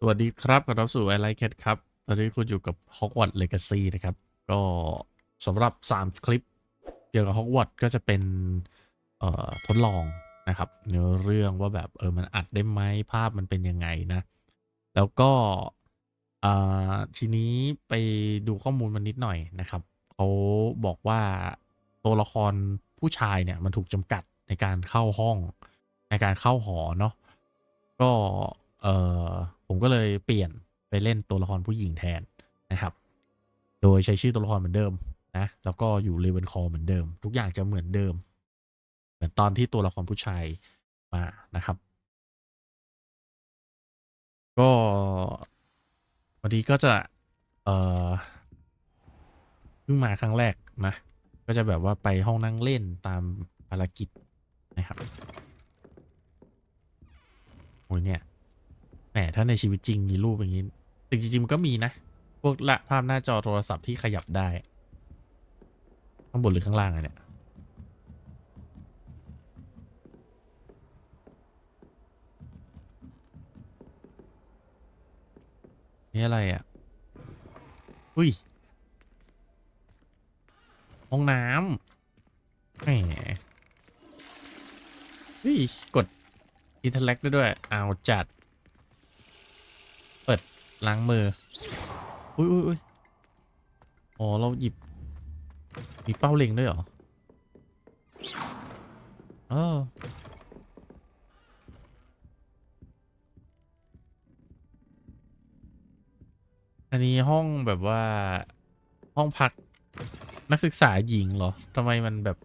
วัสดีครับขอต้อนรับสู่ไอไลค์แคทครับตอนนี้คุณอยู่กับฮอกวอตส์เลกาซีนะครับก็สำหรับ3คลิปเกี่ยวกับฮอกวอตส์ก็จะเป็นทดลองนะครับเนื้อเรื่องว่าแบบมันอัดได้ไหมภาพมันเป็นยังไงนะแล้วก็ทีนี้ไปดูข้อมูลมันนิดหน่อยนะครับเขาบอกว่าตัวละครผู้ชายเนี่ยมันถูกจำกัดในการเข้าห้องในการเข้าหอเนาะก็เออผมก็เลยเปลี่ยนไปเล่นตัวละครผู้หญิงแทนนะครับโดยใช้ชื่อตัวละครเหมือนเดิมนะแล้วก็อยู่เลเวนคอเหมือนเดิมทุกอย่างจะเหมือนเดิมเหมือนตอนที่ตัวละครผู้ชายมานะครับก็วันนี้ก็จะเออเพิ่งมาครั้งแรกนะก็จะแบบว่าไปห้องนั่งเล่นตามภารกิจนะครับโอ้ยเนี่ยแหมถ้าในชีวิตจริงมีรูปอย่างนี้จริงๆมันก็มีนะพวกละภาพหน้าจอโทรศัพท์ที่ขยับได้ข้างบนหรือข้างล่างอะเนี่ยนี่อะไรอ่ะอุ้ยห้องน้ำแหมอุ้ยกดอินเทอร์แลกได้ด้วยเอาจัดเปิดล้างมืออุ้ยอุ้ยอุ้ยอ๋อเราหยิบมีเป้าเล็งด้วยเหรอเอออันนี้ห้องแบบว่าห้องพักนักศึกษาหญิงเหรอทำไมมันแบบ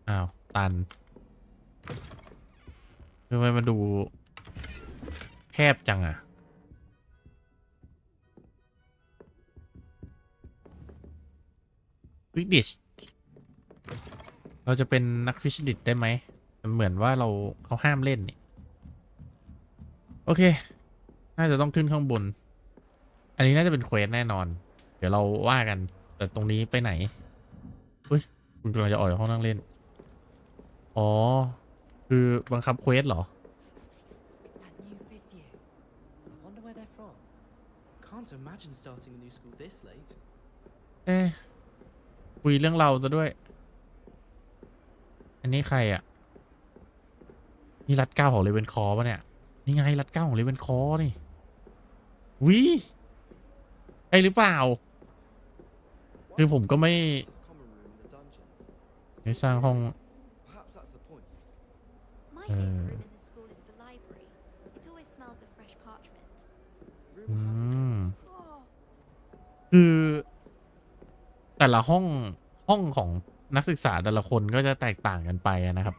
อ้าวตันทำไมมันดูแคบจังอะวิดิชเราจะเป็นนักฟิชดิชได้ไหมมันเหมือนว่าเขาห้ามเล่นนี่โอเคน่าจะต้องขึ้นข้างบนอันนี้น่าจะเป็นเควสแน่นอนเดี๋ยวเราว่ากันแต่ตรงนี้ไปไหนเฮ้ยคุณกำลังจะออกจากห้องนั่งเล่นอ๋อคือบังคับเควสเหรอ That new fifth year. I wonder where they're from. Can't imagine starting a new school this late. เอ๊ะคุยเรื่องเราซะด้วยอันนี้ใครอ่ะนี่รัดเก้าของเลเวนคอร์ป่ะเนี่ยนี่ไงรัดเก้าของเลเวนคอร์นี่วิไอหรือเปล่าคือผมก็ไม่สร้างห้องเออ อืมคือแต่ละห้องของนักศึกษาแต่ละคนก็จะแตกต่างกันไปนะครับ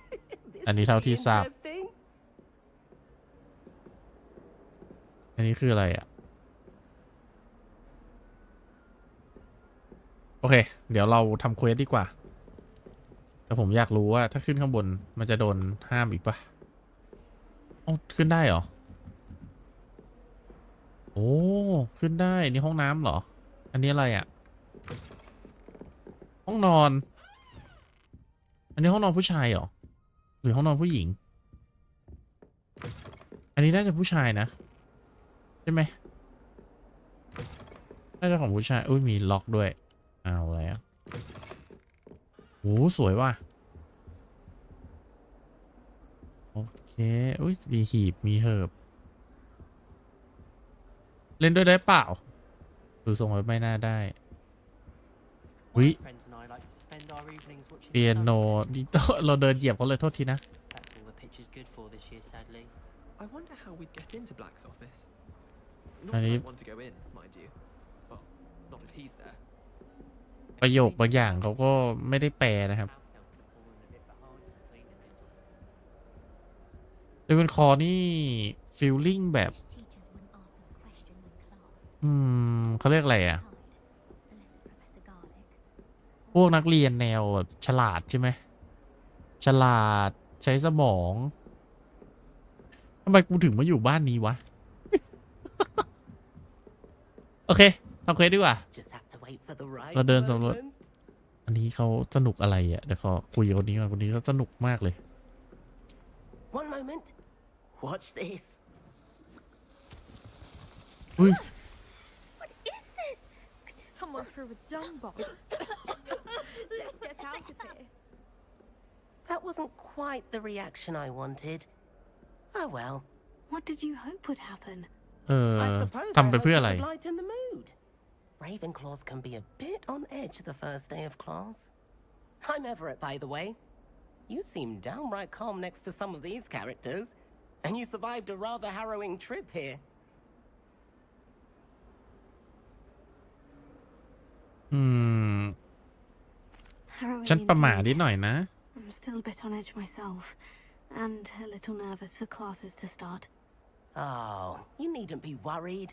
อันนี้เท่าที่ทราบอันนี้คืออะไรอ่ะโอเคเดี๋ยวเราทำเควสดีกว่าแต่ผมอยากรู้ว่าถ้าขึ้นข้างบนมันจะโดนห้ามอีกปะโอ้ขึ้นได้เหรอโอ้ขึ้นได้นี่ห้องน้ำเหรออันนี้อะไรอ่ะห้องนอนอันนี้ห้องนอนผู้ชายเหรอหรือห้องนอนผู้หญิงอันนี้น่าจะผู้ชายนะใช่ไหมน่าจะของผู้ชายอุ้ยมีล็อกด้วยเอาแล้วโอ้สวยว่ะโอเคอุ้ยมีหีบมีเหิบเล่นด้วยได้เปล่าดูทรงแล้วไม่น่าได้อุ้ย My friends and I like to spend our evenings watching เปี the ยโน sunset. ดิโตเราเดินเหยียบเขาเลยโทษทีนะ That's all the pitcher's good for this year, sadly. I wonder how we'd get into Black's office. Not that I want to go in, mind you. Well, not if he's there. ประโยคบางอย่างเขาก็ไม่ได้แปลนะครับเลเวนคอร์นี่ฟีลลิ่งแบบเขาเรียกอะไรอ่ะพวกนักเรียนแนวแบบฉลาดใช่ไหมฉลาดใช้สมองทำไมกูถึงมาอยู่บ้านนี้วะ โอเคทำเควสดีกว่า Just have to wait for the right เราเดินสำรวจ moment. อันนี้เขาสนุกอะไรอ่ะเดี๋ยวขอคุยกับคนนี้ก่อนคนนี้เขาสนุกมากเลย One moment. Watch this. อุ้ย What is this? Someone threw a dung bomb. Let's get out of here. That wasn't quite the reaction I wanted. Oh well. What did you hope would happen? I suppose ทำไป I เพื่อ hoped อะไร it would lighten the mood. Ravenclaws can be a bit on edge the first day of class. I'm Everett, by the way. You seem downright calm next to some of these characters, and you survived a rather harrowing trip here. Harrowing ฉันประหม่านิด indeed. หน่อยนะ I'm still a bit on edge myself, and a little nervous for classes to start. Oh, you needn't be worried.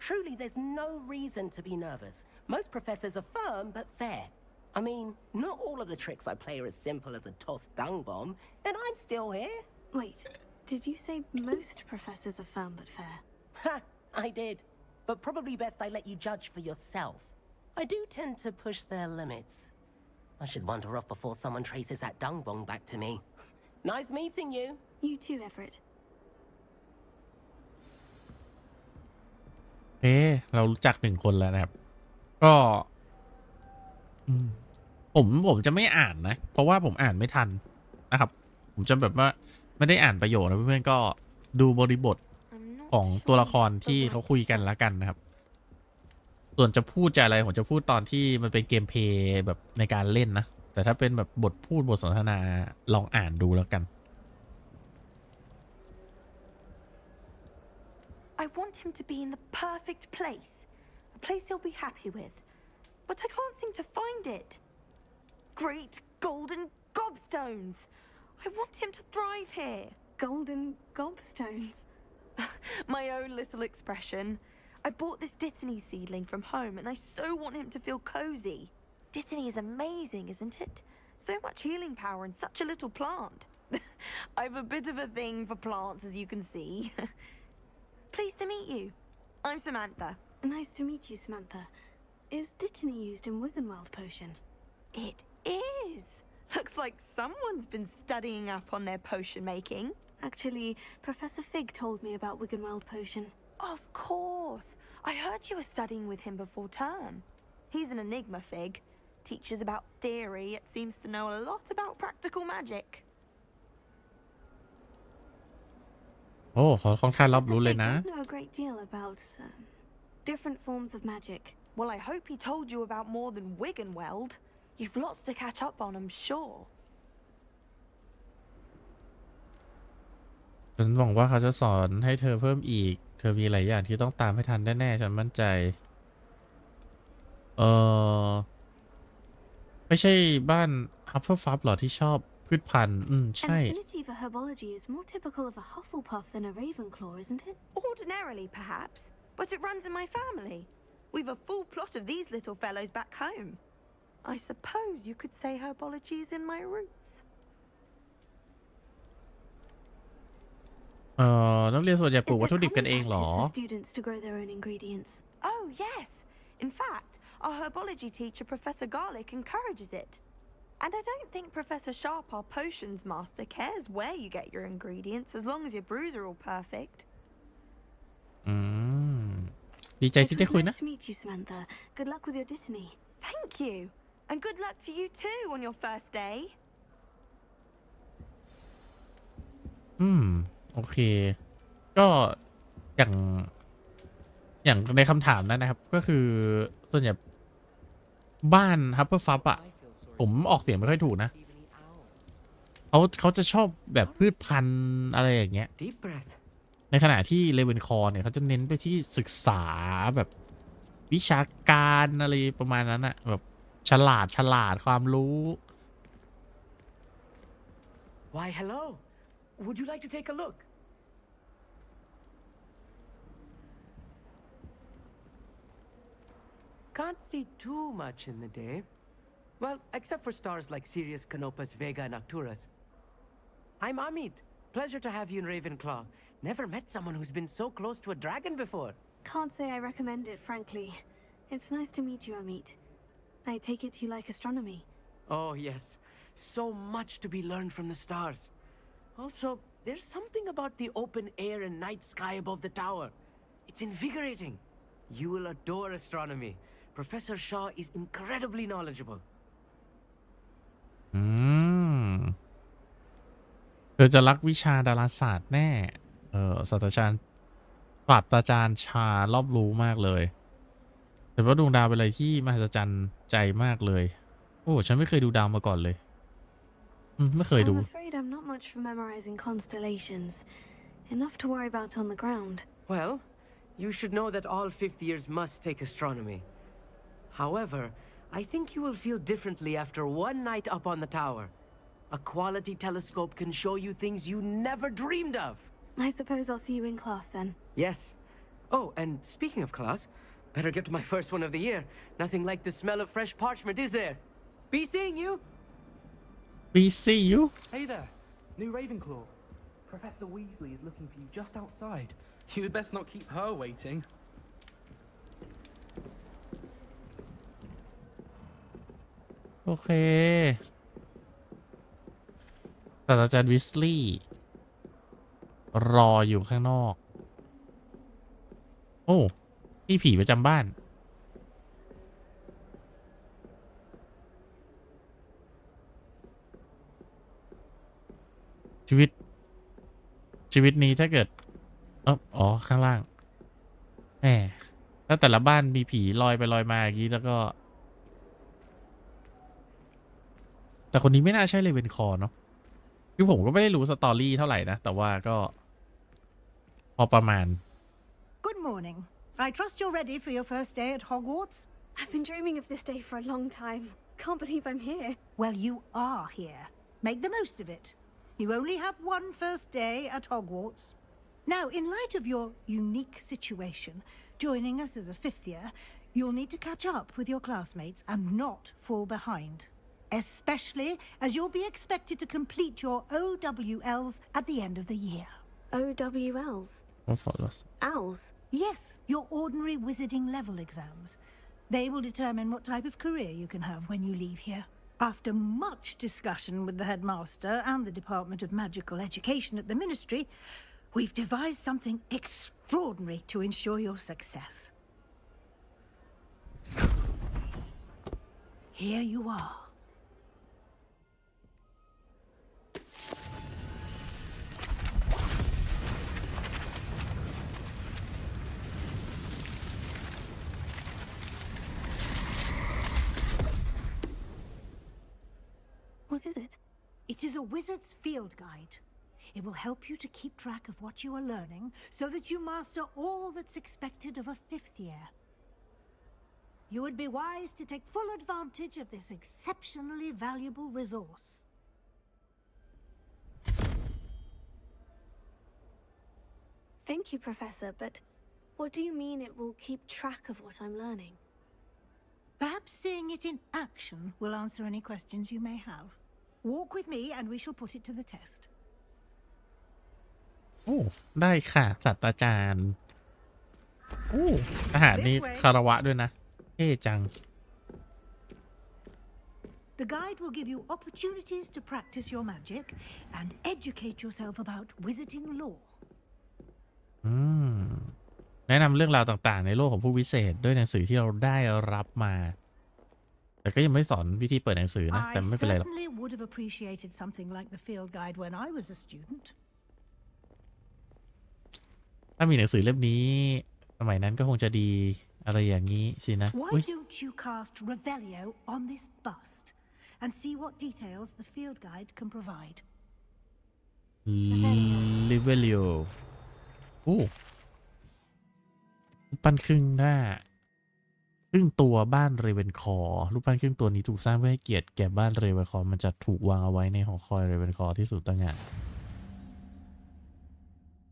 Truly, there's no reason to be nervous. Most professors are firm but fair. I mean, not all of the tricks I play are as simple as a tossed dung bomb, and I'm still here. Wait, did you say most professors are firm but fair? Ha, I did. But probably best I let you judge for yourself. I do tend to push their limits. I should wander off before someone traces that dung bomb back to me. Nice meeting you. You too, Everett. เรารู้จักหนึ่งคนแล้วนะครับ ก็ผมจะไม่อ่านนะ เพราะว่าผมอ่านไม่ทันนะครับ ผมจะแบบว่าไม่ได้อ่านประโยคนะเพื่อนๆก็ดูบริบท I'm not ของตัว sure ละคร it's the ที่ right เขาคุยกันแล้วกันนะครับ ส่วนจะพูดจะอะไรผมจะพูดตอนที่มันเป็นเกมเพลย์แบบในการเล่นนะ แต่ถ้าเป็นแบบบทพูดบทสนทนาลองอ่านดูแล้วกัน I want him to be in the perfect place. A place he'll be happy with. But I can't seem to find it. Great golden gobstones! I want him to thrive here. golden gobstones. My own little expression. I bought this Dittany seedling from home and I so want him to feel cozy. Dittany is amazing, isn't it? So much healing power in such a little plant. I've a bit of a thing for plants, as you can see. Pleased to meet you. I'm Samantha. Nice to meet you, Samantha. Is Dittany used in Wiggenweld potion? It is. Looks like someone's been studying up on their potion making. Actually, Professor Fig told me about Wiggenweld potion. Of course. I heard you were studying with him before term. He's an enigma, Fig. Teaches about theory, yet seems to know a lot about practical magic. โอ้เขาค่อนข้างรอบรู้ Professor เลย Fig นะ does know a great deal about different forms of magic. Well, I hope he told you about more than Wiggenweld. You've lots to catch up on, I'm sure. ฉันหวังว่าเขาจะสอนให้เธอเพิ่มอีก เธอมีหลายอย่างที่ต้องตามให้ทันแน่ๆฉันมั่นใจ ไม่ใช่บ้านฮัฟเฟิลฟัฟหรอที่ชอบพืชพันธุ์ใช่ An affinity for herbology is more typical of a Hufflepuff than a Ravenclaw, isn't it? Ordinarily, perhaps, but it runs in my family. We've a full plot of these little fellows back home. I suppose you could say herbology is in my roots. นักเรียนส่วนใหญ่ปลูก Is วัต it ถุดิบกัน common เองเหรอ practice for students to grow their own ingredients? Oh, yes. In fact, our herbology teacher, Professor Garlick, encourages it. And I don't think Professor Sharp, our potions master, cares where you get your ingredients as long as your brews are all perfect. ดีใจ It ที่ได้ was คุย nice นะ to meet you, Samantha. Good luck with your Dittany. Thank you. And good luck to you too on your first day. โอเค ก็อย่างในคำถามนั้นนะครับ ก็คือส่วนใหญ่บ้านฮับเฟิลฟัฟอะผมออกเสียงไม่ค่อยถูกนะ เขาจะชอบแบบพืชพันธุ์อะไรอย่างเงี้ย Deep breath. ในขณะที่เลเวนคอร์เนี่ยเขาจะเน้นไปที่ศึกษาแบบวิชาการอะไรประมาณนั้นอะแบบฉลาดความรู้ Why, hello. Would you like to take a look? Can't see too much in the day. Well, except for stars like Sirius, Canopus, Vega, and Arcturus. I'm Amit. Pleasure to have you in Ravenclaw. Never met someone who's been so close to a dragon before. Can't say I recommend it, frankly. It's nice to meet you, Amit. I take it you like astronomy. Oh, yes. So much to be learned from the stars. Also, There's something about the open air and night sky above the tower. It's invigorating. You will adore astronomy. Professor Shaw is incredibly knowledgeable. อืมเธอจะรักวิชาดาราศาสตร์แน่ศาสตราจารย์ปราบอาจารย์ชารอบรู้มากเลยแต่ว่าดวงดาวเป็นอะไรที่มหัศจรรย์ใจมากเลยโอ้ฉันไม่เคยดูดาวมาก่อนเลยไม่เคยดู I'm afraid I'm not much for memorizing constellations. Enough to worry about on the ground. Well, you should know that all fifth years must take astronomy. However, I think you will feel differently after one night up on the tower. A quality telescope can show you things you never dreamed of. I suppose I'll see you in class then. Yes. Oh, and speaking of class, better get to my first one of the year. Nothing like the smell of fresh parchment, is there? Be seeing you. We see you Hey there, new Ravenclaw. Professor Weasley is looking for you just outside. You'd best not keep her waiting. โอเคศาสตราจารย์วิสลีย์รออยู่ข้างนอกโอ้พี่ผีประจำบ้านชีวิตนี้ถ้าเกิดอ๋อข้างล่างแหมถ้าแต่ละบ้านมีผีลอยไปลอยมาอย่างนี้แล้วก็แต่คนนี้ไม่น่าใช่เลเวนคอร์เนาะคือผมก็ไม่ได้รู้สตอรี่เท่าไหร่นะแต่ว่าก็พอประมาณ Good morning. I trust you're ready for your first day at Hogwarts? I've been dreaming of this day for a long time. Can't believe I'm here. Well, you are here. Make the most of it. You only have one first day at Hogwarts. Now, in light of your unique situation, joining us as a fifth year, you'll need to catch up with your classmates and not fall behind. Especially as you'll be expected to complete your OWLs at the end of the year. OWLs? Owls? Yes, your ordinary wizarding level exams. They will determine what type of career you can have when you leave here. After much discussion with the headmaster and the Department of Magical Education at the Ministry, we've devised something extraordinary to ensure your success. Here you are. What is it? It is a wizard's field guide. It will help you to keep track of what you are learning so that you master all that's expected of a fifth year. You would be wise to take full advantage of this exceptionally valuable resource. Thank you, Professor, but what do you mean it will keep track of what I'm learning? Perhaps seeing it in action will answer any questions you may have. Walk with me and we shall put it to the test. โอ้ได้ค่ะศาสตราจารย์โอ้ทหารนี่คารวะด้วยนะเท่จัง The guide will give you opportunities to practice your magic and educate yourself about wizarding lore. แนะนำเรื่องราวต่างๆในโลกของผู้วิเศษด้วยหนังสือที่เราได้รับมาแต่ก็ยังไม่สอนวิธีเปิดหนังสือนะแต่ I ไม่เป็นไรหรอก certainly would have appreciated something like the field guide when I was a student. ถ้ามีหนังสือเล่มนี้สมัยนั้นก็คงจะดีอะไรอย่างนี้สินะ Why อุ๊ย don't you cast Revelio on this bust and see what details the field guide can provide? ลิเวลิโอโอ้รูปปั้นครึ่งหน้าครึ่งตัวบ้านเรเวนคอร์รูปปั้นครึ่งตัวนี้ถูกสร้างเพื่อให้เกียรติแก่บ้านเรเวนคอร์มันจะถูกวางเอาไว้ในหอคอยเรเวนคอร์ที่สุดต่างหาก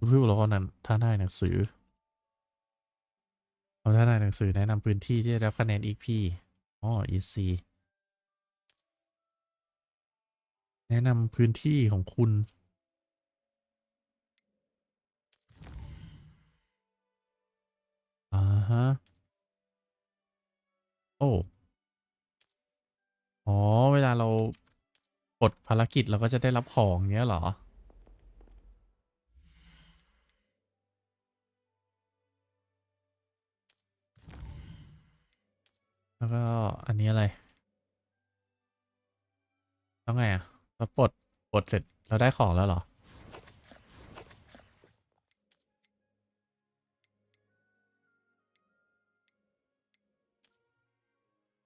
ผู้ละครนั้นท่านได้หนังสือเอาท่านได้หนังสือแนะนำพื้นที่ที่ได้รับคะแนนอีกพี่EC แนะนำพื้นที่ของคุณฮะโอ้อ๋อเวลาเรากดภารกิจเราก็จะได้รับของเงี้ยเหรอ แล้วก็อันนี้อะไรแล้วไงอ่ะเราปลดเสร็จเราได้ของแล้วเหรอ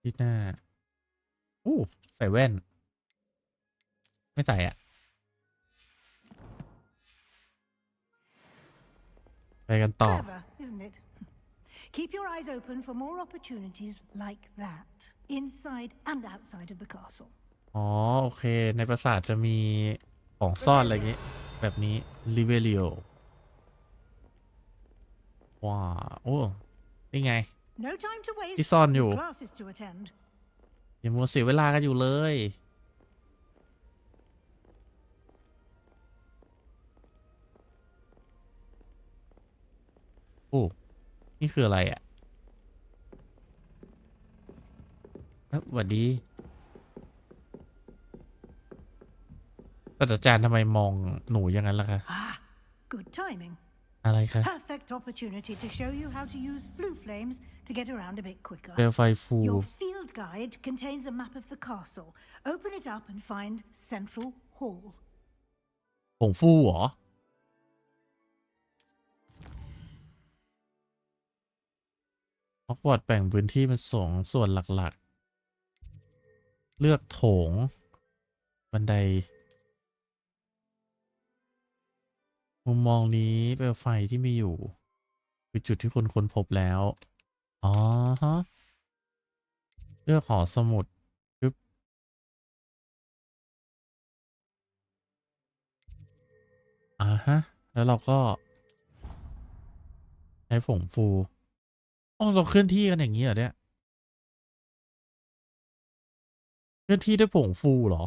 ที่หน้าอู้ใส่แว่นไม่ใส่อ่ะไปกันต่อ Clever, isn't it? Keep your eyes open for more opportunities like that, inside and outside of the castle. อ๋อโอเคในปราสาทจะมีของซ่อนอะไรอย่างงี้แบบนี้ลิเวเลียว้าโอ้นี่ไง No time to waste. ที่ซ่อนอยู่ Classes to attend. อย่ามัวเสียเวลากันอยู่เลยโอ้นี่คืออะไรอ่ะสวัสดีศาสตราจารย์ทำไมมองหนูอย่างนั้นล่ะคะ Ah, good timing. อะไรคะ Perfect opportunity to show you how to use flue flames to get around a bit quicker. เปลวไฟฟู Your field guide contains a map of the castle. Open it up and find Central Hall. ผงฟูเหรอฮอกวอตส์แบ่งพื้นที่เป็นสองส่วนหลักๆเลือกโถงบันไดมุมมองนี้เปลวไฟที่มีอยู่คือจุดที่คุณค้นพบแล้วอ๋อฮะเลือกหอสมุดปึ๊บฮะแล้วเราก็ใช้ผงฟูอ๋อเราเคลื่อนที่กันอย่างนี้เหรอเนี่ยเคลื่อนที่ด้วยผงฟูเหรอ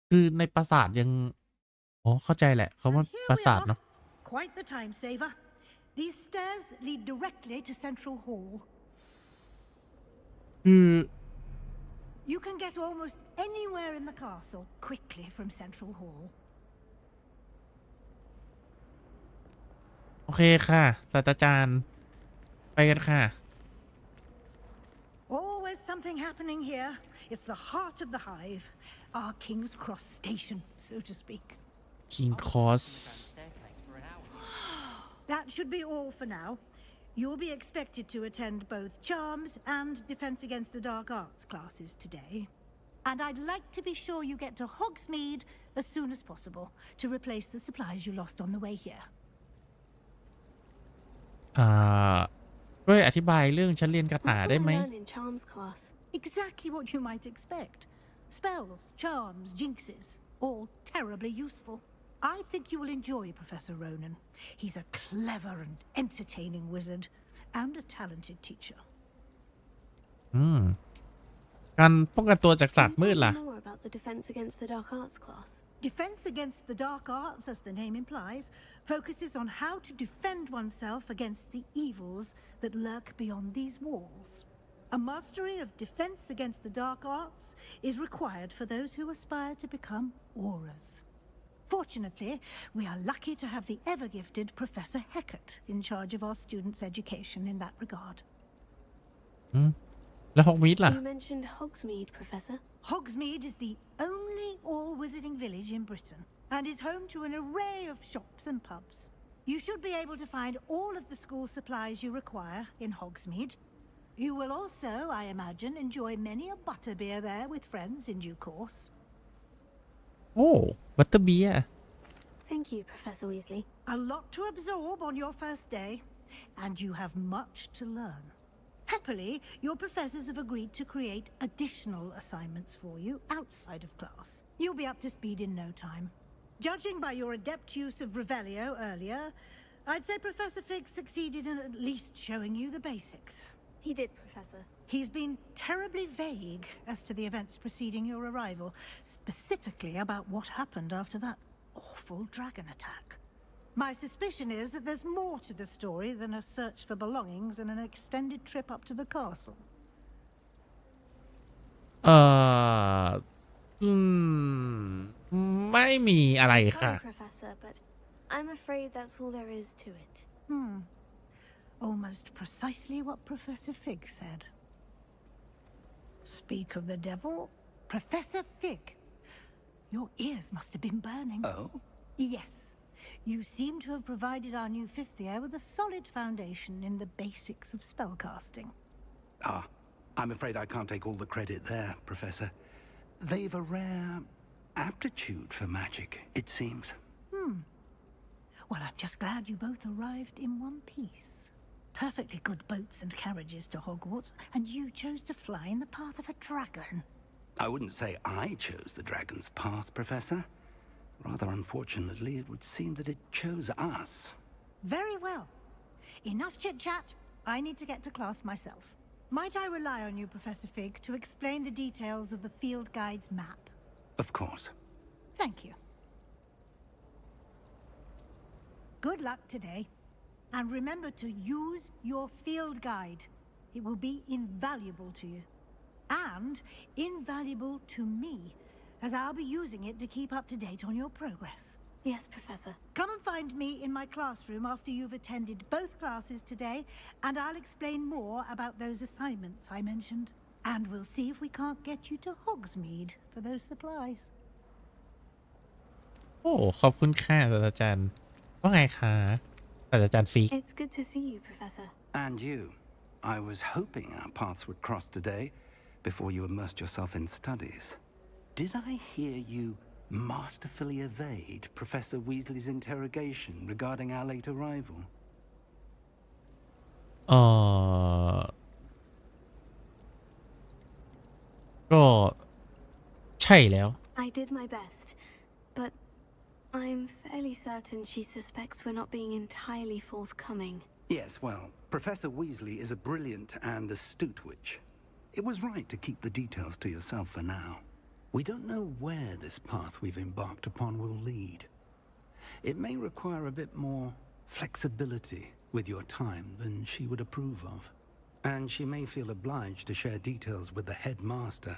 คือในปราสาทยังอ๋อเข้าใจแหละเขาว่า And here ปรา we สาท are. เนาะ Quite the time saver. These stairs lead directly to Central Hall. คือ You can get almost anywhere in the castle quickly from Central Hall. โอเคค่ะศาสตราจารย์ไปกันค่ะ Always something happening here. It's the heart of the hive, our King's Cross station, so to speak. King Cross That should be all for now. You'll be expected to attend both Charms and Defense Against the Dark Arts classes today. And I'd like to be sure you get to Hogsmeade as soon as possible to replace the supplies you lost on the way here. ช่วยอธิบายเรื่องชั้นเรียนคาถาได้ไหม Learn in Charms class. Exactly what you might expect. Spells, charms, jinxes, all terribly useful. I think you will enjoy Professor Ronan. He's a clever and entertaining wizard and a talented teacher. การป้องกันตัวจากศาสตร์ Can มื you ด tell ล่ะ me more about the Defense Against the Dark Arts class? Defense Against the Dark Arts, as the name implies, focuses on how to defend oneself against the evils that lurk beyond these walls. A mastery of Defense Against the Dark Arts is required for those who aspire to become auras. Fortunately, we are lucky to have the ever-gifted Professor Heckert in charge of our students' education in that regard. แล้วฮอกวีดล่ะ You mentioned Hogsmeade, Professor. Hogsmeade is the only all-wizarding village in Britain and is home to an array of shops and pubs. You should be able to find all of the school supplies you require in Hogsmeade. You will also, I imagine, enjoy many a butterbeer there with friends in due course. โอ้บัตเตอร์เบียร์ Thank you, Professor Weasley. A lot to absorb on your first day, and you have much to learn. Happily, your professors have agreed to create additional assignments for you outside of class. You'll be up to speed in no time. Judging by your adept use of Revelio earlier, I'd say Professor Fig succeeded in at least showing you the basics. He did, Professor. He's been terribly vague as to the events preceding your arrival, specifically about what happened after that awful dragon attack. My suspicion is that there's more to the story than a search for belongings and an extended trip up to the castle. ไม่มีอะไร I'm ค่ะ sorry, Professor, but I'm afraid that's all there is to it. Almost precisely what Professor Fig said. Speak of the devil, Professor Fig. Your ears must have been burning. Oh? Yes. You seem to have provided our new fifth year with a solid foundation in the basics of spellcasting. Ah, I'm afraid I can't take all the credit there, Professor. They've a rare aptitude for magic, it seems. Well, I'm just glad you both arrived in one piece. Perfectly good boats and carriages to Hogwarts, and you chose to fly in the path of a dragon. I wouldn't say I chose the dragon's path, Professor. Rather unfortunately, it would seem that it chose us. Very well. Enough chit-chat. I need to get to class myself. Might I rely on you, Professor Fig, to explain the details of the field guide's map? Of course. Thank you. Good luck today. And remember to use your field guide. It will be invaluable to you. And invaluable to me, as I'll be using it to keep up to date on your progress. Yes, Professor. Come and find me in my classroom after you've attended both classes today, and I'll explain more about those assignments I mentioned. And we'll see if we can't get you to Hogsmeade for those supplies. โอ้ขอบคุณค่ะศาสตราจารย์ว่าไงคะศาสตราจารย์ฟิก It's good to see you, Professor. And you. I was hoping our paths would cross today before you immersed yourself in studies. Did I hear you masterfully evade Professor Weasley's interrogation regarding our late arrival? ก็ใช่แล้ว I did my best, but I'm fairly certain she suspects we're not being entirely forthcoming. Yes, well, Professor Weasley is a brilliant and astute witch. It was right to keep the details to yourself for now. We don't know where this path we've embarked upon will lead. It may require a bit more flexibility with your time than she would approve of. And she may feel obliged to share details with the headmaster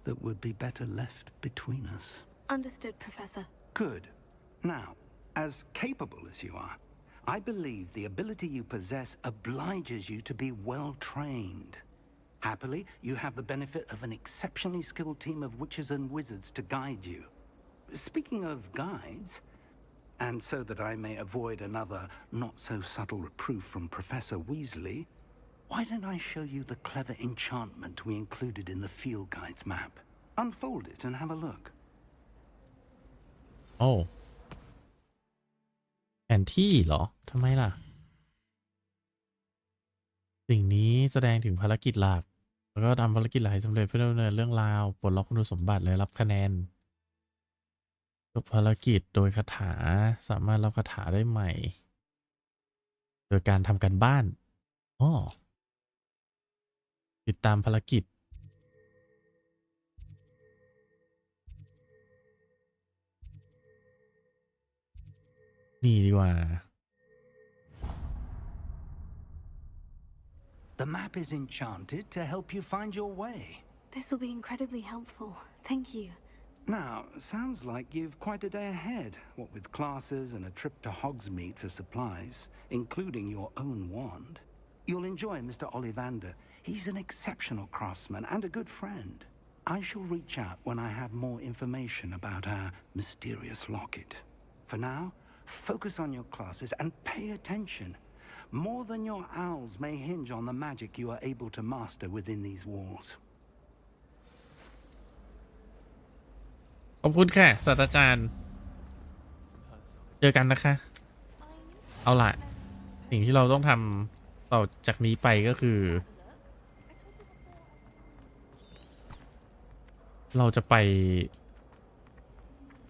that would be better left between us. Understood, Professor. Good. Now, as capable as you are, I believe the ability you possess obliges you to be well trained. Happily, you have the benefit of an exceptionally skilled team of witches and wizards to guide you. Speaking of guides, and so that I may avoid another not-so-subtle reproof from Professor Weasley, why don't I show you the clever enchantment we included in the field guide's map? Unfold it and have a look. โอ้แผนที่เหรอทำไมล่ะสิ่งนี้แสดงถึงภารกิจหลักแล้วก็ทำภารกิจหลักให้สำเร็จเพื่อดำเนินเรื่องราวปลดล็อกคุณสมบัติและรับคะแนนจบภารกิจโดยคาถาสามารถรับคาถาได้ใหม่โดยการทำการบ้านอ๋อติดตามภารกิจนี่ดีกว่า The map is enchanted to help you find your way. This will be incredibly helpful. Thank you. Now, sounds like you've quite a day ahead, what with classes and a trip to Hogsmeade for supplies, including your own wand. You'll enjoy Mr. Ollivander. He's an exceptional craftsman and a good friend. I shall reach out when I have more information about our mysterious locket. For now, focus on your classes and pay attention. More than your owls may hinge on the magic you are able to master within these walls. ขอบคุณค่ะศาสตราจารย์เจอกันนะคะเอาล่ะสิ่งที่เราต้องทำต่อจากนี้ไปก็คือเราจะไป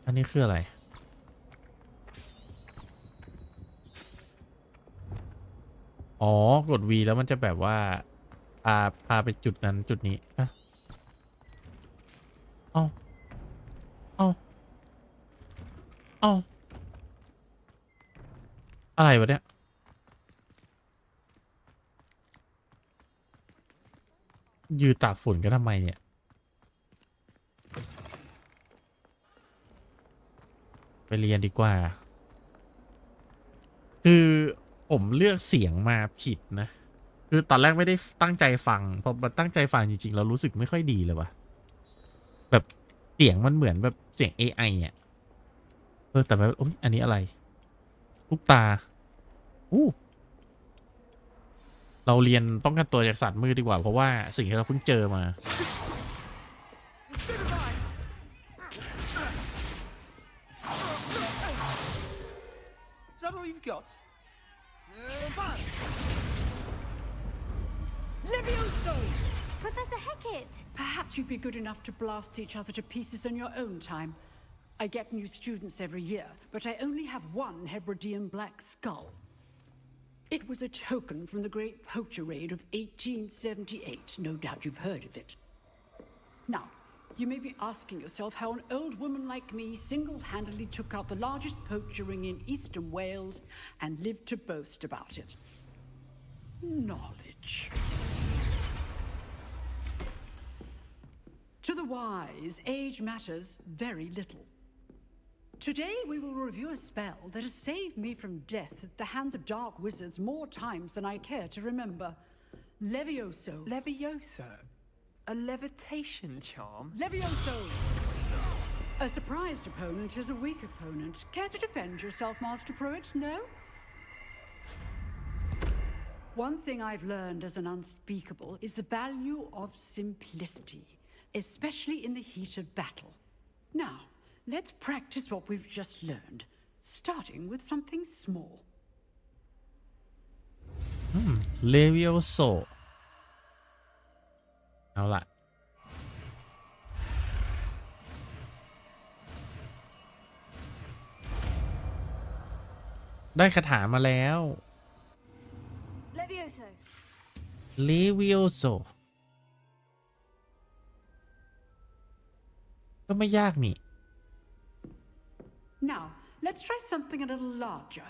อันนี้คืออะไรอ๋อกด V แล้วมันจะแบบว่าพาไปจุดนั้นจุดนี้อ่ะเอ้าอะไรวะเนี่ยยืนตากฝนกันทำไมเนี่ยไปเรียนดีกว่าคือผมเลือกเสียงมาผิดนะคื คือตอนแรกไม่ได้ตั้งใจฟังพอมาตั้งใจฟังจริงๆเรารู้สึกไม่ค่อยดีเลยว่ะแบบเสียงมันเหมือนแบบเสียง AI อ่ะแต่แบบอุ๊ยอันนี้อะไรลูกตาอู้เราเรียนป้องกันตัวจากสัตว์มืดดีกว่าเพราะว่าสิ่งที่เราเพิ่งเจอมา Is that all you've got? Levioso! Professor Hecat! Perhaps you'd be good enough to blast each other to pieces on your own time. I get new students every year, but I only have one Hebridean black skull. It was a token from the Great Poacher Raid of 1878. No doubt you've heard of it. Now, you may be asking yourself how an old woman like me single-handedly took out the largest poacher ring in eastern Wales and lived to boast about it. Knowledge. To the wise, age matters very little. Today we will review a spell that has saved me from death at the hands of dark wizards more times than I care to remember. Levioso. Levioso? A levitation charm? Levioso! A surprised opponent is a weak opponent. Care to defend yourself, Master Pruitt? No? One thing I've learned as an unspeakable is the value of simplicity, especially in the heat of battle. Now, let's practice what we've just learned, starting with something small. Levioso เอาล่ะได้คาถามาแล้ว Levioso. Levioso ก็ไม่ยากนี่ Now, let's try something a little larger.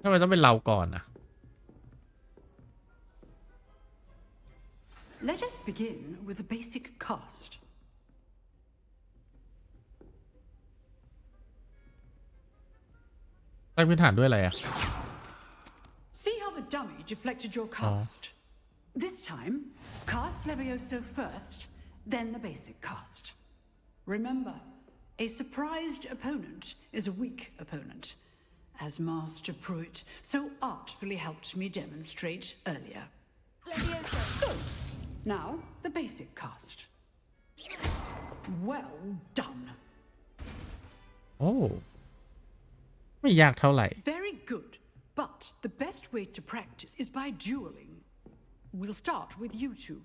ทำไมต้องเป็นเราก่อนนะ Let us begin with a basic cast. ตั้งพื้นฐานด้วยอะไรอ่ะ See how the dummy deflected your cast? This time, cast Levioso first, then the basic cast. Remember, a surprised opponent is a weak opponent, as Master Pruitt so artfully helped me demonstrate earlier. Levioso. Now, the basic cast. Well done. โอ้ไม่ยากเท่าไหร่ Very good. But the best way to practice is by dueling. We'll start with you two.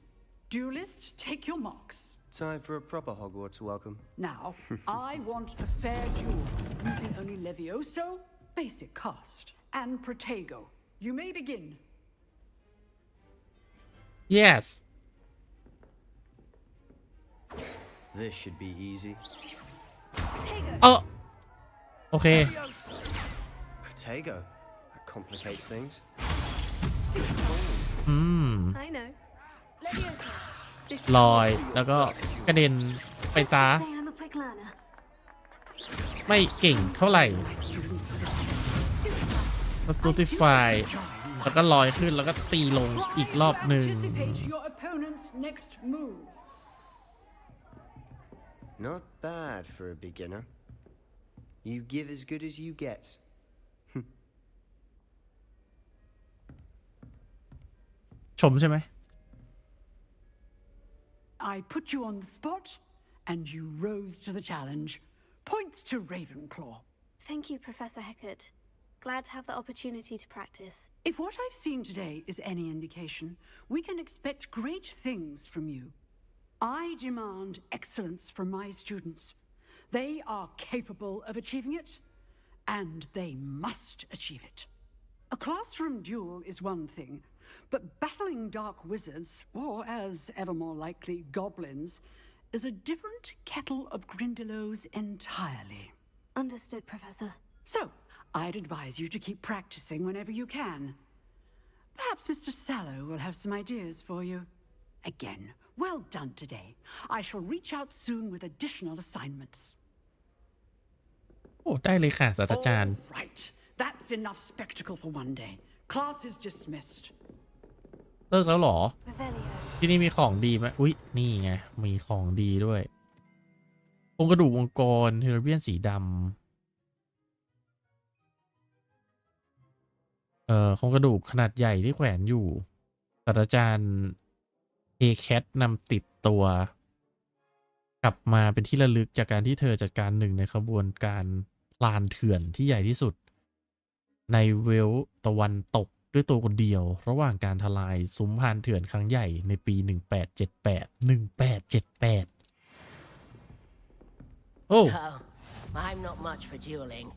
Duelists, take your marks. Time for a proper Hogwarts welcome. Now, I want a fair duel using only Levioso, basic cast, and Protego. You may begin. yes This should be easy. Protego. โอเค Protego? That complicates things. I know. Levioso. ลอยแล้วก็กระเด็นไปซะ Say I'm a quick learner. ไม่เก่งเท่าไหร่ Notify แล้วก็ลอยขึ้นแล้วก็ตีลงอีกรอบหนึ่ง Anticipate your opponent's next move. Not bad for a beginner. You give as good as you get. ชมใช่ไหม I put you on the spot, and you rose to the challenge. Points to Ravenclaw. Thank you, Professor Hecat. Glad to have the opportunity to practice. If what I've seen today is any indication, we can expect great things from you. I demand excellence from my students. They are capable of achieving it, and they must achieve it. A classroom duel is one thing, but battling dark wizards, or as ever more likely, goblins, is a different kettle of Grindylows entirely. Understood, Professor. So, I'd advise you to keep practicing whenever you can. Perhaps Mr. Sallow will have some ideas for you. Again, well done today. I shall reach out soon with additional assignments. โอ้ได้เลยค่ะศาสตราจารย์ All right, that's enough spectacle for one day. Class is dismissed. เลิกแล้วเหรอ Revelio. ที่นี่มีของดีไหมอุ๊ยนี่ไงมีของดีด้วยโครงกระดูกวงกรเทเลเบียนสีดำโครงกระดูกขนาดใหญ่ที่แขวนอยู่ศาสตราจารย์เอแคทนำติดตัวกลับมาเป็นที่ระลึกจากการที่เธอจัดการหนึ่งในขบวนการพลานเถื่อนที่ใหญ่ที่สุดในเวลตะวันตกด้วยตัวคนเดียวระหว่างการทลายซุ้มพรานเถื่อนครั้งใหญ่ในปี 1878 โอ้ Oh, I'm not much for dueling.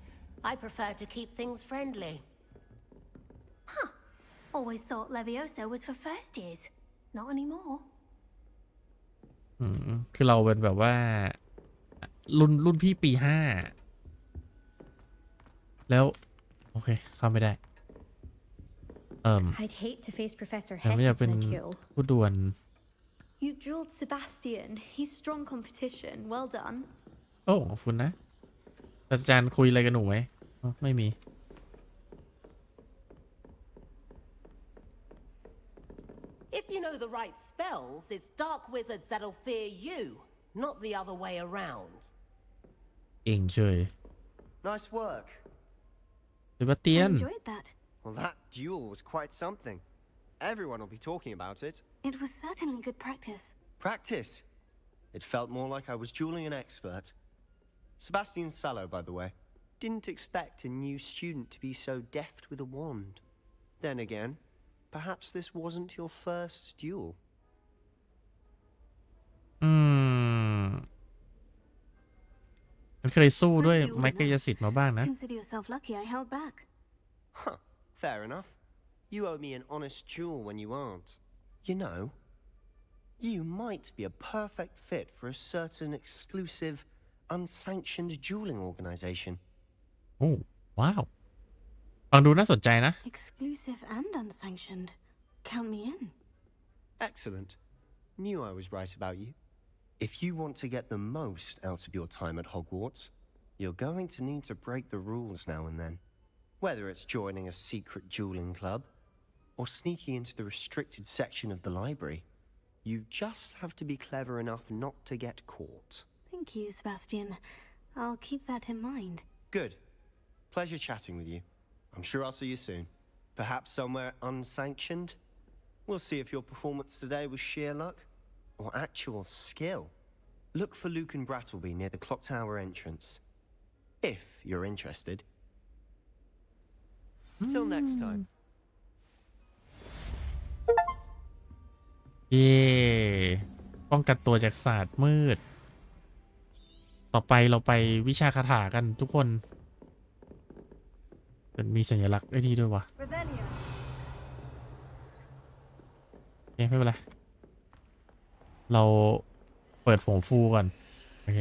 I prefer to keep things friendly. Huh. Always thought Levioso was for first years. Not anymore. คือเราเป็นแบบว่ารุ่นพี่ปี 5แล้วโอเคเข้าไม่ได้I'd hate to face Professor แต่ไม่อยาก Hecht เป็น in a duel. ผู้ดวล You drilled Sebastian. He's strong competition. Well done. โอ้ขอบคุณนะอาจารย์คุยอะไรกันหนูไหมไม่มี If you know the right spells, it's dark wizards that'll fear you, not the other way around. เองเฉย Nice work. เซบาสเตีย I น enjoyed that. Well, that duel was quite something. Everyone will be talking about it. It was certainly good practice. Practice. It felt more like I was dueling an expert. Sebastian Sallow, by the way. Didn't expect a new student to be so deft with a wand. Then again, perhaps this wasn't your first duel. มันเคยสู้ด้วยไม้กายสิทธิ์มาบ้างนะ Consider yourself lucky I held back. Huh, fair enough. You owe me an honest duel when you aren't. You know, you might be a perfect fit for a certain exclusive, unsanctioned dueling organization. โอ้ว้าวฟังดูน่าสนใจนะ Exclusive and unsanctioned. Count me in. Excellent. Knew I was right about you. If you want to get the most out of your time at Hogwarts, you're going to need to break the rules now and then. Whether it's joining a secret dueling club, or sneaking into the restricted section of the library, you just have to be clever enough not to get caught. Thank you, Sebastian. I'll keep that in mind. Good. Pleasure chatting with you. I'm sure I'll see you soon. Perhaps somewhere unsanctioned? We'll see if your performance today was sheer luck or actual skill. Look for Luke and Brattleby near the clock tower entrance. If you're interested. Till next time. เย่ป้องกันตัวจากศาสตร์มืดต่อไปเราไปวิชาคาถากันทุกคนเป็นมีสัญลักษณ์ไอ้นี่ด้วยวะ Revelio. ไม่เป็นไรเราเปิดผงฟูก่อนโอเค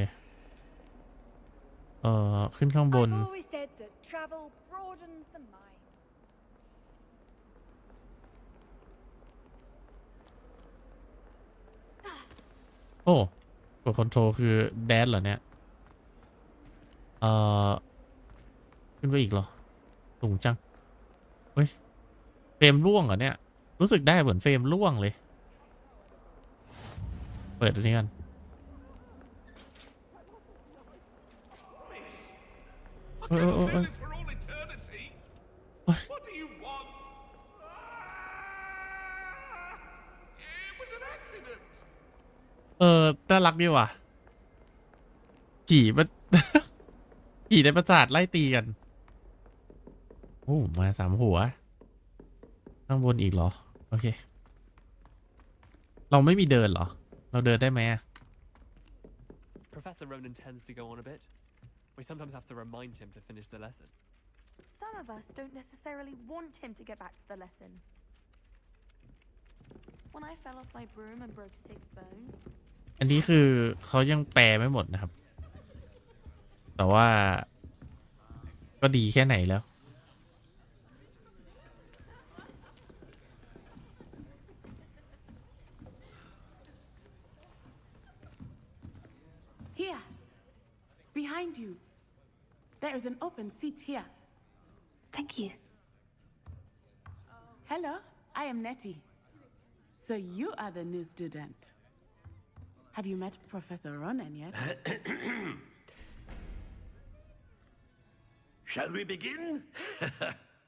ขึ้นข้างบน I've always said that travel broadens the mind. โอ้กดคอนโทรลคือแดนเหรอเนี่ยขึ้นไปอีกเหรอสูงจังเฮ้ยเฟรมร่วงเหรอเนี่ยรู้สึกได้เหมือนเฟรมร่วงเลยเปิดอันนี้กันน่ารักดีว่ะผีมัน ผีในปราสาทไล่ตีกันโอ้มา3 หัวข้างบนอีกเหรอโอเคเราไม่มีเดินเหรอเราเดินได้ไหม Professor Ronan tends to go on a bit. We sometimes have to remind him to finish the lesson. Some of us don't necessarily want him to get back to the lesson. When I fell off my broom and broke 6 bones. อันนี้คือเขายังแปลไม่หมดนะครับแต่ว่าก็ดีแค่ไหนแล้ว There is an open seat here. Thank you. Hello, I am Nettie. So you are the new student. Have you met Professor Ronan yet? Shall we begin?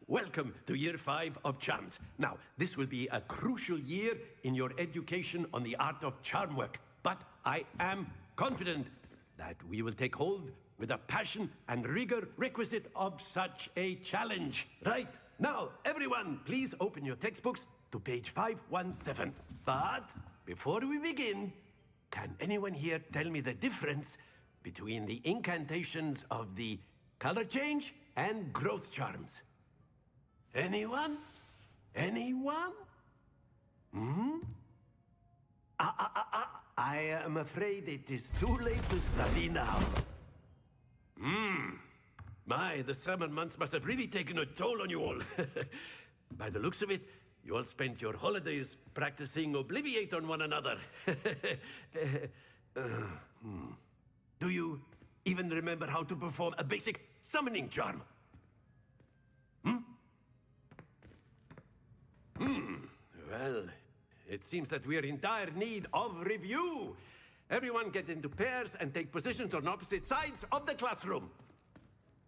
Welcome to year 5 of charms. Now, this will be a crucial year in your education on the art of charm work, but I am confident that we will take hold with the passion and rigor requisite of such a challenge. Right? Now, everyone, please open your textbooks to page 517. But before we begin, can anyone here tell me the difference between the incantations of the color change and growth charms? Anyone? Anyone? I am afraid it is too late to study now. My, the summer months must have really taken a toll on you all. By the looks of it, you all spent your holidays practicing Obliviate on one another. Do you even remember how to perform a basic summoning charm? Well, it seems that we are in dire need of review. Everyone get into pairs and take positions on opposite sides of the classroom.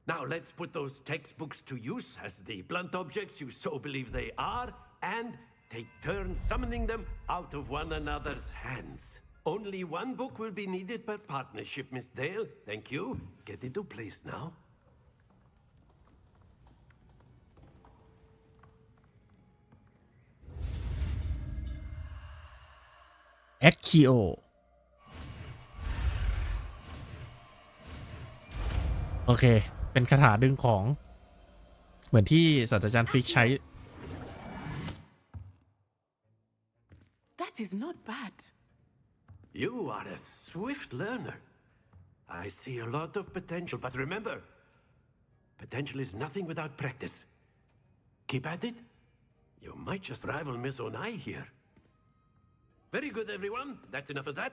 Now let's put those textbooks to use as the blunt objects you so believe they are, and take turns summoning them out of one another's hands. Only one book will be needed per partnership, Miss Dale. Thank you. Get into place now. Accio โอเคเป็นคาถาดึงของเหมือนที่ศาสตราจารย์ฟิกใช้ That is not bad. You are a swift learner. I see a lot of potential, but remember, potential is nothing without practice. Keep at it. You might just rival Miss Onai here. Very good, everyone. That's enough of that.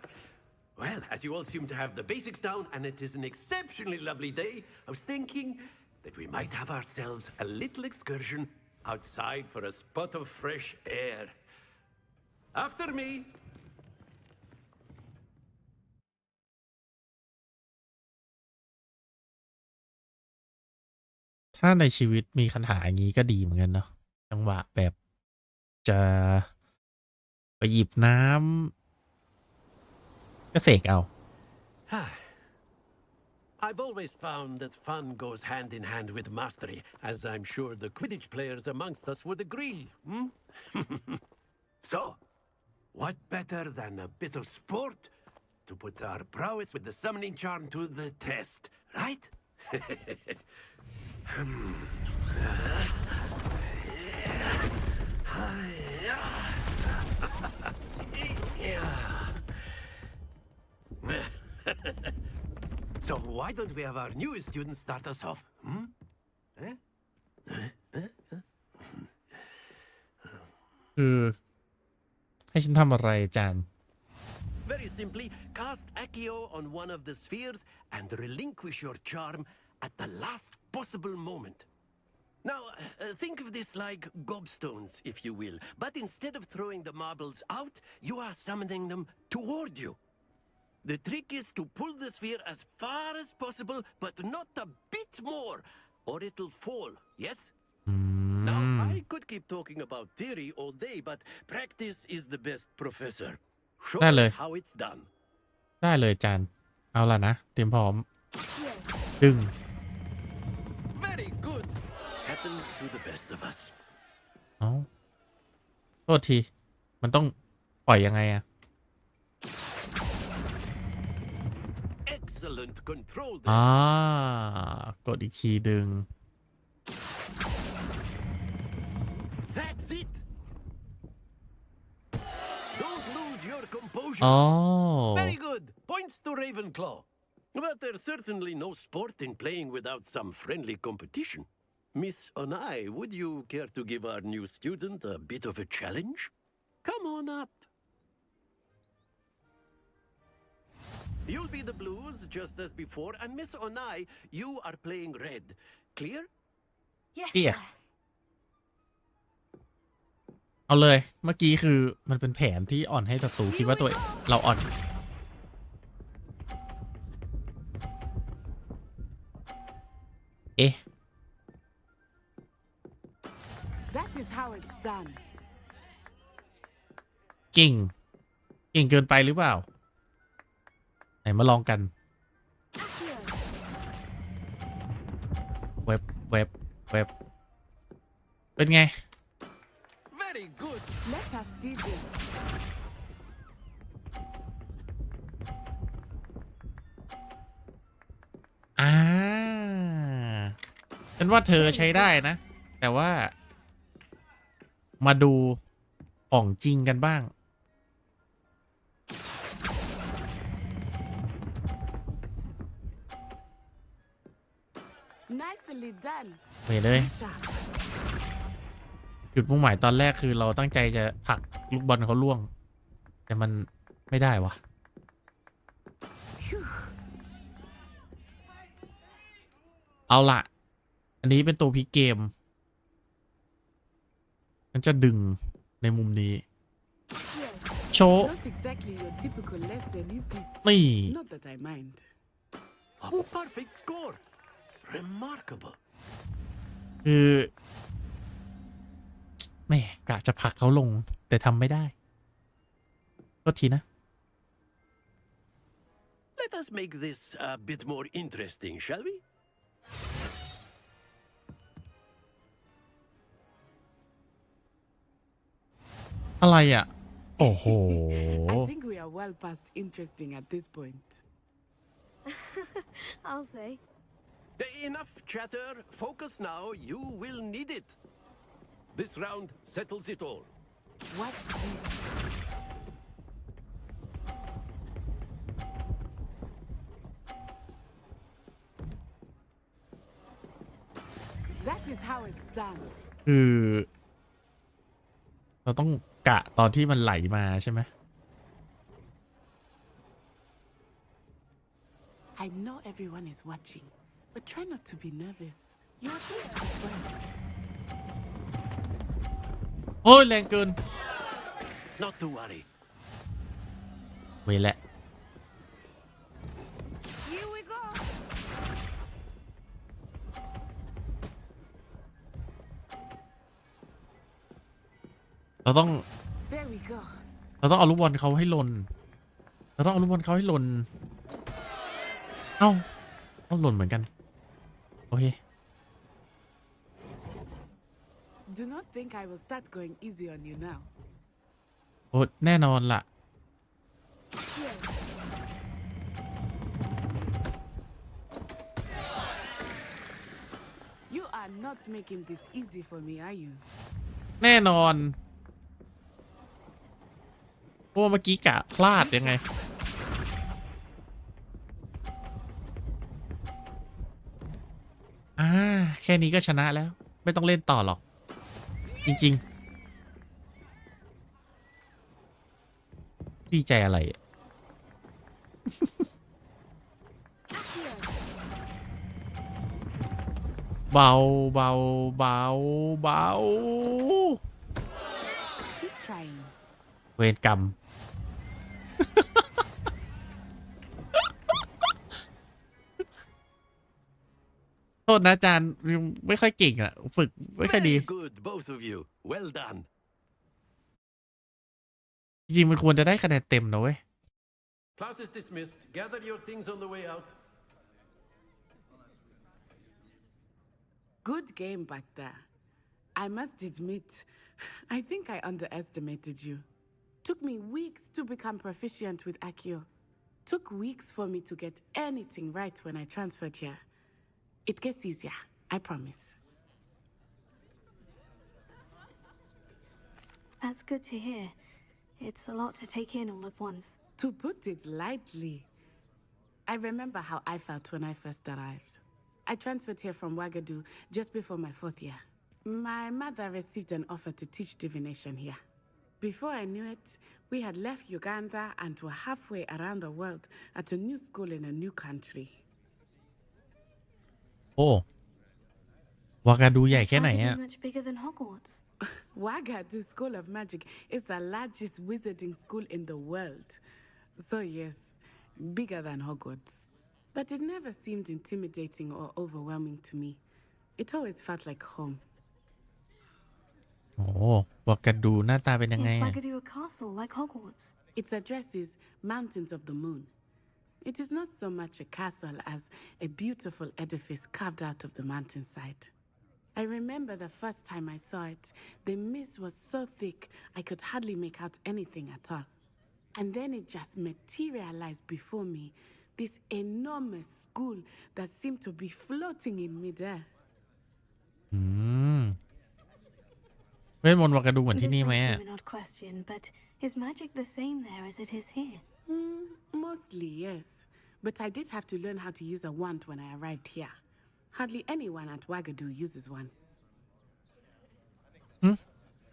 Well, as you all seem to have the basics down, and it is an exceptionally lovely day, I was thinking that we might have ourselves a little excursion outside for a spot of fresh air. After me. ถ้าในชีวิตมีคาถาอย่างนี้ก็ดีเหมือนกันเนาะจังหวะแบบจะไปหยิบน้ำก็เสกเอา I've always found that fun goes hand in hand with mastery, as I'm sure the Quidditch players amongst us would agree. So, what better than a bit of sport to put our prowess with the summoning charm to the test, right? So why don't we have our newest student start us off?ให้ฉันทำอะไรอาจารย์ Very simply, cast Accio on one of the spheres and relinquish your charm at the last possible moment. Now, think of this like gobstones, if you will, but instead of throwing the marbles out, you are summoning them toward you. The trick is to pull the sphere as far as possible, but not a bit more, or it'll fall, yes? Now, I could keep talking about theory all day, but practice is the best professor. Show us how it's done. ได้เลยอาจารย์เอาล่ะนะเตรียมพร้อมดึง Very good. Happens to the best of us. เอ้าโทษทีมันต้องปล่อยยังไงอะ Excellent control. กดอีกทีดึง That's it. Don't lose your composure. Very good. Points to Ravenclaw. But there's certainly no sport in playing without some friendly competition. Miss Onai, would you care to give our new student a bit of a challenge? Come on up. You'll be the blues just as before, and Miss Onai, you are playing red. Clear? Yes, Yeah. sir. เอาเลยเมื่อกี้คือมันเป็นแผนที่อ่อนให้ศัตรูคิดว่าตัวเราอ่อนเอ๊ะ That is how it's done. เก่งเกินไปหรือเปล่าไหนมาลองกันเว็บเป็นไง Very good. Let us see this. ฉันว่าเธอใช้ได้นะแต่ว่ามาดูของจริงกันบ้าง Nicely done. ไปเลยจุดมุ่งหมายตอนแรกคือเราตั้งใจจะผลักลูกบอลเขาล่วงแต่มันไม่ได้วะเอาล่ะอันนี้เป็นตัวพลิกเกมมันจะดึงในมุมนี้โชว์ Not exactly your typical lesson, is it? นี่ Not that I mind. A perfect score. Remarkable. คือแม่กะจะผลักเขาลงแต่ทำไม่ได้ก็ทีนะ Let us make this a bit more interesting, shall we? อะไรอ่ะโอ้โห I think we are well past interesting at this point. I'll say. Enough chatter. Focus now. You will need it. This round settles it all. Watch this. That is how it's done. คือเราต้องกะตอนที่มันไหลมาใช่ไหม I know everyone is watching, but try not to be nervous. You're doing well. โอ้ยแรงเกิน Not to worry. เวแหละ Here we go. เราต้อง There we go. เอาลูกบอลเขาให้หล่นเราต้องเอาลูกบอลเขาให้หล่นเอาหล่นเหมือนกันโอเค Do not think I will start going easy on you now. โอ้แน่นอนล่ะ You are not making this easy for me, are you? แน่นอนโอ้เมื่อกี้กะพลาดยังไงแค่นี้ก็ชนะแล้วไม่ต้องเล่นต่อหรอกจริงๆดีใจอะไร เบา Keep trying. เวรกรรม โทษนะอาจารย์ไม่ค่อยเก่งอ่ะฝึกไม่ค่อยดี Very good, both of you. Well done. จริงๆมันควรจะได้คะแนนเต็มนะเว้ย Class is dismissed. Gather your things on the way out. Good game back there. I must admit, I think I underestimated you. Took me weeks to become proficient with Accio. Took weeks for me to get anything right when I transferred here. It gets easier, I promise. That's good to hear. It's a lot to take in all at once. To put it lightly, I remember how I felt when I first arrived. I transferred here from Wagadu just before my 4th year. My mother received an offer to teach divination here. Before I knew it, we had left Uganda and were halfway around the world at a new school in a new country. โอ้วากาดูใหญ่แค่ไหน Wagadu อะ much bigger than Hogwarts? Wagadu School of Magic is the largest wizarding school in the world. So yes, bigger than Hogwarts. But it never seemed intimidating or overwhelming to me. It always felt like home. โอ้วากาดูหน้าตาเป็นยังไง Is อะ Wagadu a castle like Hogwarts? Its address is Mountains of the Moon. It is not so much a castle as a beautiful edifice carved out of the mountainside. I remember the first time I saw it, the mist was so thick I could hardly make out anything at all. And then it just materialized before me, this enormous school that seemed to be floating in midair. เวทมนต์วากาดูเหมือนที่นี่ไหม This อะ may seem an odd question, but is magic the same there as it is here? Mostly, yes. But I did have to learn how to use a wand when I arrived here. Hardly anyone at Wagadu uses one.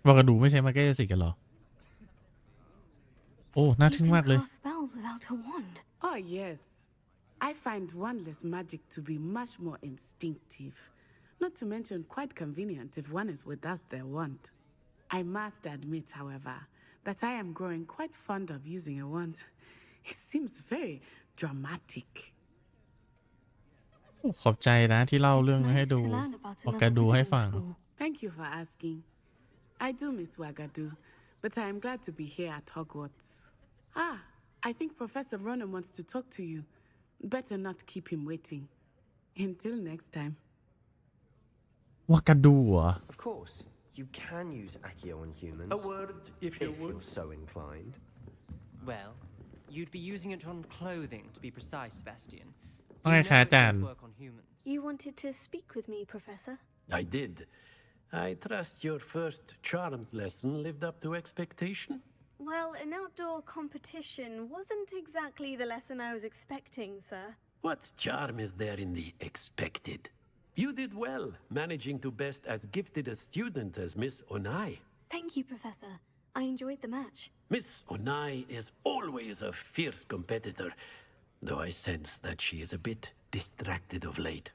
วากาดูไม่ใช่มาแก้สิกันเหรอ โอ้ น่าทึ่งมากเลย Cast spells without a wand. Oh, yes. I find wandless magic to be much more instinctive. Not to mention quite convenient if one is without their wand. I must admit, however, that I am growing quite fond of using a wand. It seems very dramatic. ขอบใจนะที่เล่าเรื่องให้ดู วากาดูให้ฟัง Thank you for asking. I do miss Wagadu, but I am glad to be here at Hogwarts. Ah, I think Professor Ronan wants to talk to you. Better not keep him waiting. Until next time. วากาดูเหรอ Of course, you can use Accio on humans. A word, if you if would. you're so inclined. Well, you'd be using it on clothing, to be precise, Sebastian. Okay, You know it Katan. won't work on humans. You wanted to speak with me, Professor? I did. I trust your first charms lesson lived up to expectation. Well, an outdoor competition wasn't exactly the lesson I was expecting, sir. What charm is there in the expected? You did well, managing to best as gifted a student as Miss Onai. Thank you, Professor. I enjoyed the match. Miss Onai is always a fierce competitor, though I sense that she is a bit distracted of late.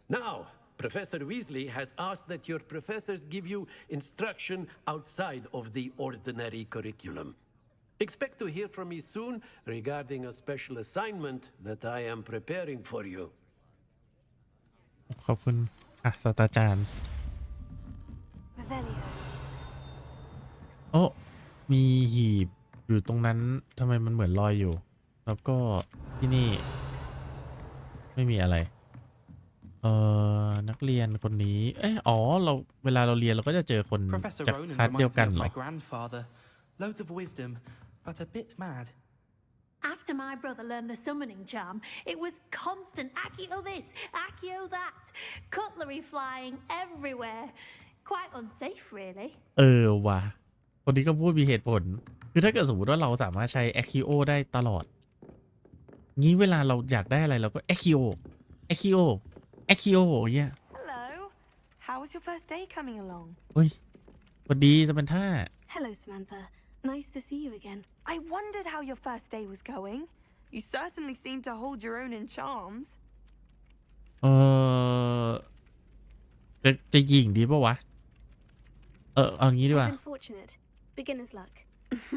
Now, Professor Weasley has asked that your professors give you instruction outside of the ordinary curriculum. Expect to hear from me soon regarding a special assignment that I am preparing for you. ขอบคุณศาสตราจารย์ Revelio. โอ้มีหีบอยู่ตรงนั้นทำไมมันเหมือนลอยอยู่ แล้วก็ที่นี่ ไม่มีอะไร นักเรียนคนนี้ อ๋อ เวลาเราเรียนเราก็จะเจอคน Professor จาก Ronan คัสเดียว reminds กัน me เห of รอ my grandfather. Loads of wisdom, but a bit mad. After my brother learned the summoning charm, it was constant Accio this, Accio that, cutlery flying everywhere. Quite unsafe, really. ว่ะคนนี้ก็พูดมีเหตุผล คือถ้าเกิดสมมติว่าเราสามารถใช้ Accio ได้ตลอด งี้เวลาเราอยากได้อะไรเราก็ Accio Accio Accio อย่างเงี้ย Hello. How was your first day coming along? เฮ้ยสวัสดีจะเป็นท่า Hello, Samantha. Nice to see you again. I wondered how your first day was going. You certainly seem to hold your own in charms. จะยิงดีป่ะวะ เอางี้ดีกว่า I've been fortunate. Beginner's luck.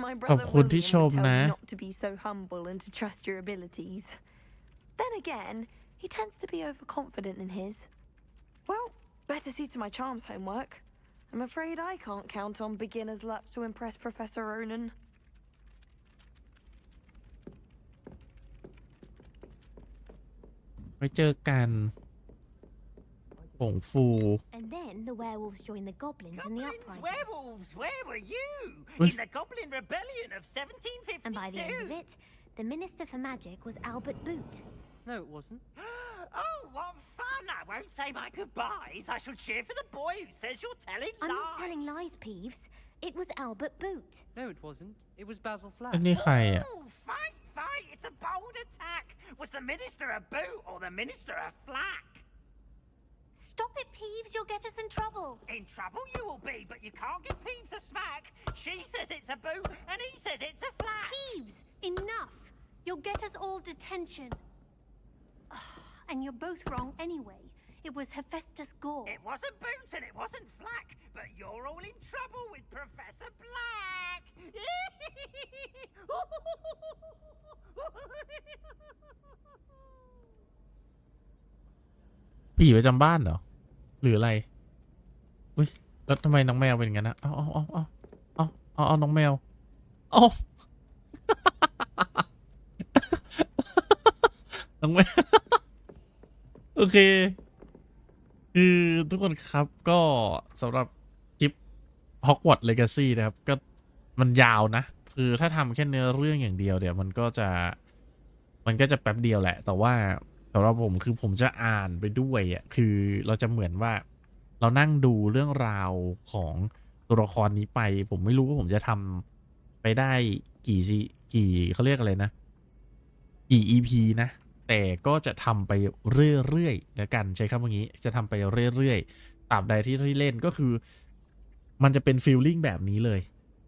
My ขอบ brother คุณที่ William ชม would tell นะ you not to be so humble and to trust your abilities. Then again, he tends to be overconfident in his. Well, better see to my charms homework. I'm afraid I can't count on beginner's luck to impress Professor Ronan. ไว้เจอกันผงฟู And then the werewolves joined the goblins in the uprising. Werewolves, where were you? In the Goblin Rebellion of 1752. And by the end of it, the Minister for Magic was Albert Boot. No, it wasn't. Oh, what fun! I won't say my goodbyes. I shall cheer for the boy who says you're telling I'm lies. not telling lies, Peeves. It was Albert Boot. No, it wasn't. It was Basil Flack. อันนี้ใครอ่ะ Oh, fight! It's a bold attack. Was the Minister a boot or the Minister a flack? Stop it, Peeves. you'll get us in trouble. In trouble you will be, but you can't give Peeves a smack. She says it's a boot, and he says it's a flat. Peeves, enough. You'll get us all detention. And you're both wrong anyway. It was Hephaestus Gore. It wasn't boot and it wasn't flack, but you're all in trouble with Professor Black. ผีประจำบ้านเหรอหรืออะไรอุ้ยแล้วทำไมน้องแมวเป็นอย่างนั้นนะเอาน้องแมวเอา น้องแมว โอเคคือทุกคนครับก็สำหรับคลิป Hogwarts Legacy นะครับก็มันยาวนะคือถ้าทำแค่เนื้อเรื่องอย่างเดียวเดี๋ยวมันก็จะแป๊บเดียวแหละแต่ว่าสำหรับผมคือผมจะอ่านไปด้วยอ่ะคือเราจะเหมือนว่าเรานั่งดูเรื่องราวของตัวละครนี้ไปผมไม่รู้ว่าผมจะทำไปได้กี่เขาเรียกอะไรนะกี่ EP นะแต่ก็จะทำไปเรื่อยๆแล้วกันใช้คำว่างี้จะทำไปเรื่อยๆตราบใดที่เล่นก็คือมันจะเป็นฟีลลิ่งแบบนี้เลย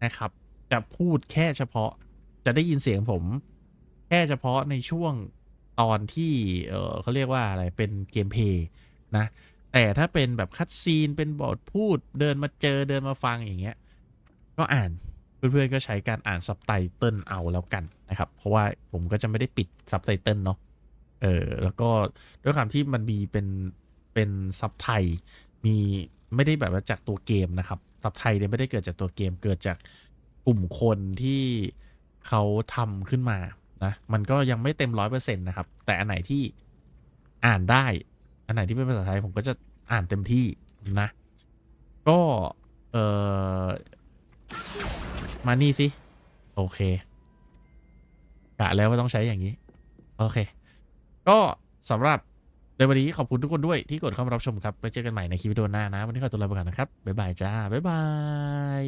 นะครับจะพูดแค่เฉพาะจะได้ยินเสียงผมแค่เฉพาะในช่วงตอนที่เขาเรียกว่าอะไรเป็นเกมเพลย์นะแต่ถ้าเป็นแบบคัดซีนเป็นบทพูดเดินมาเจอเดินมาฟังอย่างเงี้ยก็อ่านเพื่อนๆก็ใช้การอ่านซับไตเติลเอาแล้วกันนะครับเพราะว่าผมก็จะไม่ได้ปิดซับไตเติลเนาะแล้วก็ด้วยความที่มันมีเป็นซับไทยมีไม่ได้แบบว่าจากตัวเกมนะครับซับไทยเนี่ยไม่ได้เกิดจากตัวเกมเกิดจากกลุ่มคนที่เขาทำขึ้นมานะมันก็ยังไม่เต็ม 100% นะครับแต่อันไหนที่อ่านได้อันไหนที่เป็นภาษาไทยผมก็จะอ่านเต็มที่นะก็มานี่สิโอเคกะแล้วว่าต้องใช้อย่างนี้โอเคก็สำหรับในวันนี้ขอบคุณทุกคนด้วยที่กดเข้ามารับชมครับไปเจอกันใหม่ในคลิปวิดีโอหน้านะวันนี้ขอตัวลาไปก่อนนะครับบ๊ายบายจ้าบ๊ายบาย